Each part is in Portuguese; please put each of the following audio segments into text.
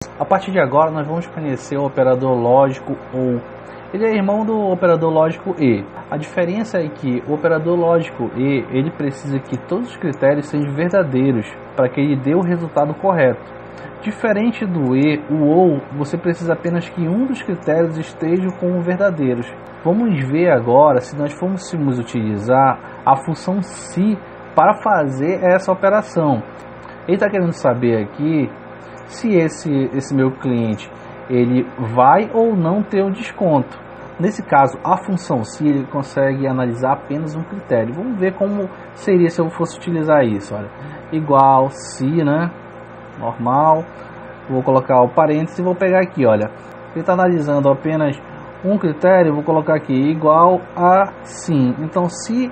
A partir de agora nós vamos conhecer o operador lógico OR. Ele é irmão do operador lógico E. A diferença é que o operador lógico E, ele precisa que todos os critérios sejam verdadeiros para que ele dê o resultado correto. Diferente do E, o OR, você precisa apenas que um dos critérios estejam como verdadeiros. Vamos ver agora se nós fôssemos utilizar a função SI para fazer essa operação. Ele está querendo saber aqui se esse meu cliente ele vai ou não ter o desconto. Nesse caso, a função SI ele consegue analisar apenas um critério. Vamos ver como seria se eu fosse utilizar isso. Olha, igual SI, né? Normal. Vou colocar o parênteses e vou pegar aqui, olha. Ele está analisando apenas um critério, vou colocar aqui igual a sim. Então, se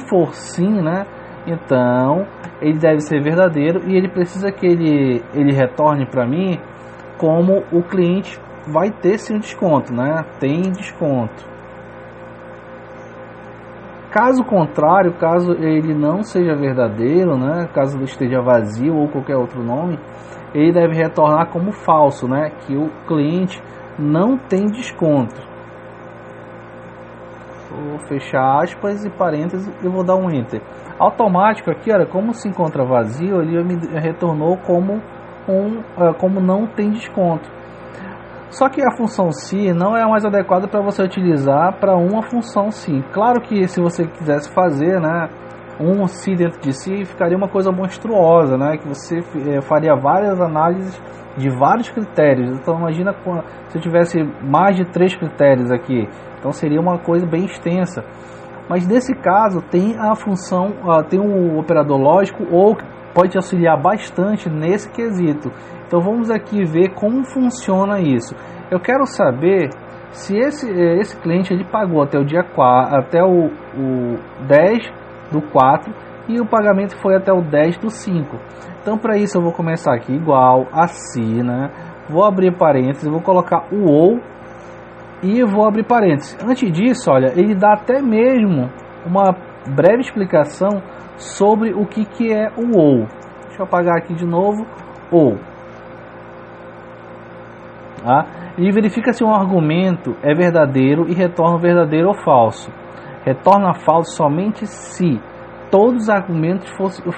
for sim, né? Então, ele deve ser verdadeiro e ele precisa que ele retorne para mim como o cliente vai ter sim um desconto, né? Tem desconto. Caso contrário, caso ele não seja verdadeiro, né? Caso ele esteja vazio ou qualquer outro nome, ele deve retornar como falso, né? Que o cliente não tem desconto. Vou fechar aspas e parênteses e vou dar um enter. Automático aqui, olha, como se encontra vazio, ele me retornou como não tem desconto. Só que a função SI não é a mais adequada para você utilizar para uma função SI. Claro que se você quisesse fazer, né, um SI dentro de SI, ficaria uma coisa monstruosa, né, que você faria várias análises de vários critérios. Então imagina se eu tivesse mais de 3 critérios aqui, então seria uma coisa bem extensa. Mas nesse caso tem a função, tem um operador lógico ou pode te auxiliar bastante nesse quesito. Então vamos aqui ver como funciona isso. Eu quero saber se esse cliente ele pagou até o dia 4, até o 10 do 4 e o pagamento foi até o 10 do 5. Então para isso eu vou começar aqui igual a SI, né? Vou abrir parênteses, vou colocar o OR e vou abrir parênteses. Antes disso, olha, ele dá até mesmo uma breve explicação sobre o que é o OR. Deixa eu apagar aqui de novo. OR. E verifica se um argumento é verdadeiro e retorna verdadeiro ou falso. Retorna falso somente se todos os argumentos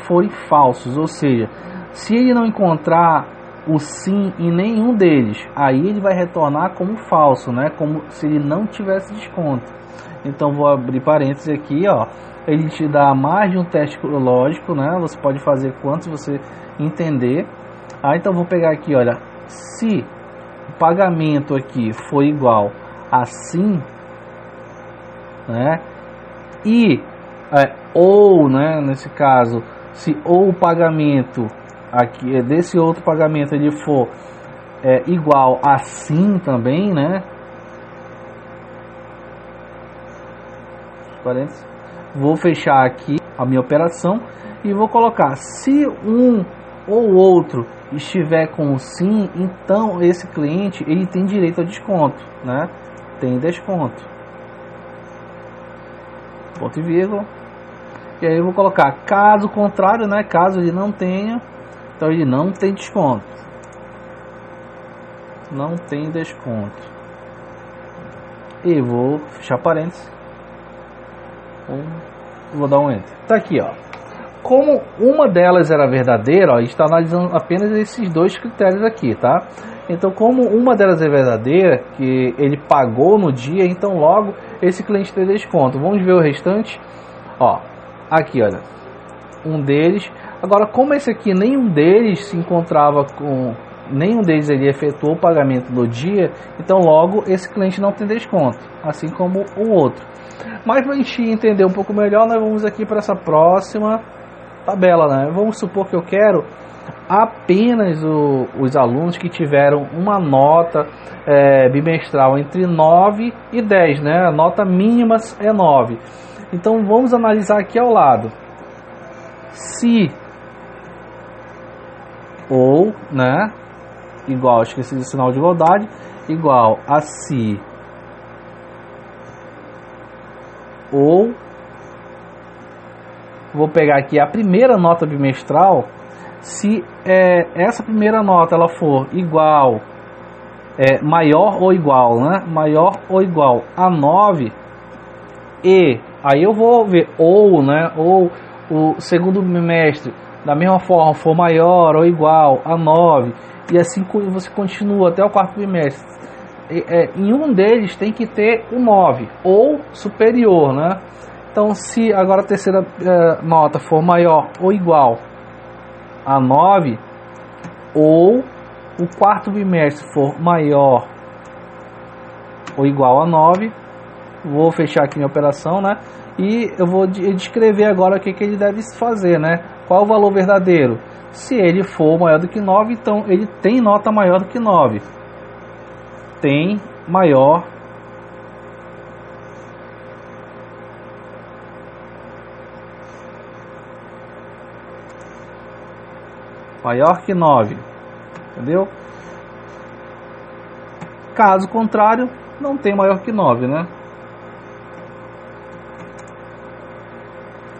forem falsos, ou seja, se ele não encontrar o sim em nenhum deles, aí ele vai retornar como falso, né? Como se ele não tivesse desconto. Então vou abrir parênteses aqui, ó. Ele te dá mais de um teste lógico, né? Você pode fazer quantos você entender. Então vou pegar aqui, olha, se o pagamento aqui foi igual a sim, né? E ou, né, nesse caso, se ou o pagamento aqui desse outro pagamento ele for igual a sim também, né? Vou fechar aqui a minha operação e vou colocar se um ou outro estiver com sim, então esse cliente ele tem direito a desconto, né? Tem desconto. Ponto e vírgula. E aí eu vou colocar caso contrário, né? Caso ele não tenha, então ele não tem desconto. Não tem desconto. E vou fechar parênteses. Vou dar um enter. Tá aqui, ó. Como uma delas era verdadeira, ó, a gente está analisando apenas esses dois critérios aqui, tá? Então, como uma delas é verdadeira, que ele pagou no dia, então logo esse cliente tem desconto. Vamos ver o restante. Ó, aqui, olha, um deles. Agora, como esse aqui, nenhum deles se encontrava com, nenhum deles ele efetuou o pagamento no dia, então logo esse cliente não tem desconto, assim como o outro. Mas para a gente entender um pouco melhor, nós vamos aqui para essa próxima tabela, né? Vamos supor que eu quero apenas os alunos que tiveram uma nota bimestral entre 9 e 10, né? A nota mínima é 9. Então vamos analisar aqui ao lado. Se ou, né? Igual, esqueci do sinal de igualdade, igual a se ou, vou pegar aqui a primeira nota bimestral. Se essa primeira nota ela for igual, maior ou igual, né? Maior ou igual a 9, e aí eu vou ver ou, né? Ou o segundo bimestre da mesma forma for maior ou igual a 9, e assim você continua até o quarto bimestre. Em um deles tem que ter o 9 ou superior, né? Então, se agora a terceira nota for maior ou igual a 9, ou o quarto bimestre for maior ou igual a 9, vou fechar aqui minha operação, né? E eu vou descrever agora o que ele deve fazer, né? Qual o valor verdadeiro? Se ele for maior do que 9, então ele tem nota maior do que 9. Tem maior que 9, entendeu? Caso contrário, não tem maior que 9, né?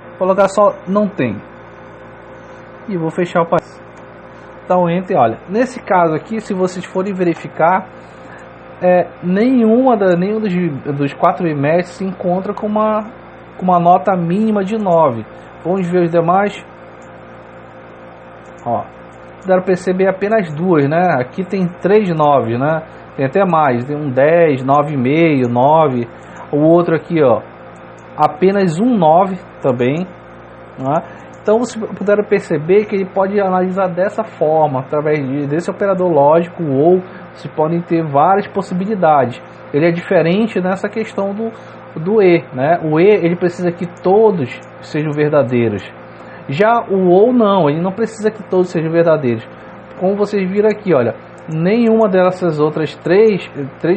Vou colocar só não tem. E vou fechar o parágrafo. Dá um enter, olha. Nesse caso aqui, se vocês forem verificar, nenhum dos 4 bimestres se encontra com uma nota mínima de 9. Vamos ver os demais. Ó, puderam perceber apenas 2, né? Aqui tem 3 9, né? Tem até mais, tem um 10, 9,5, 9. O outro aqui, ó, apenas um 9 também, né? Então vocês puderam perceber que ele pode analisar dessa forma, através desse operador lógico, ou se podem ter várias possibilidades. Ele é diferente nessa questão do E, né? O E, ele precisa que todos sejam verdadeiros. Já o ou não, ele não precisa que todos sejam verdadeiros. Como vocês viram aqui, olha, nenhuma dessas outras três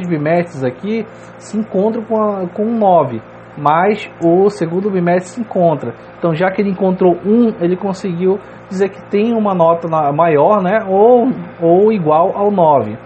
bimestres aqui se encontram com um 9. Mas o segundo bimestre se encontra. Então, já que ele encontrou um, ele conseguiu dizer que tem uma nota maior, né, ou igual ao 9.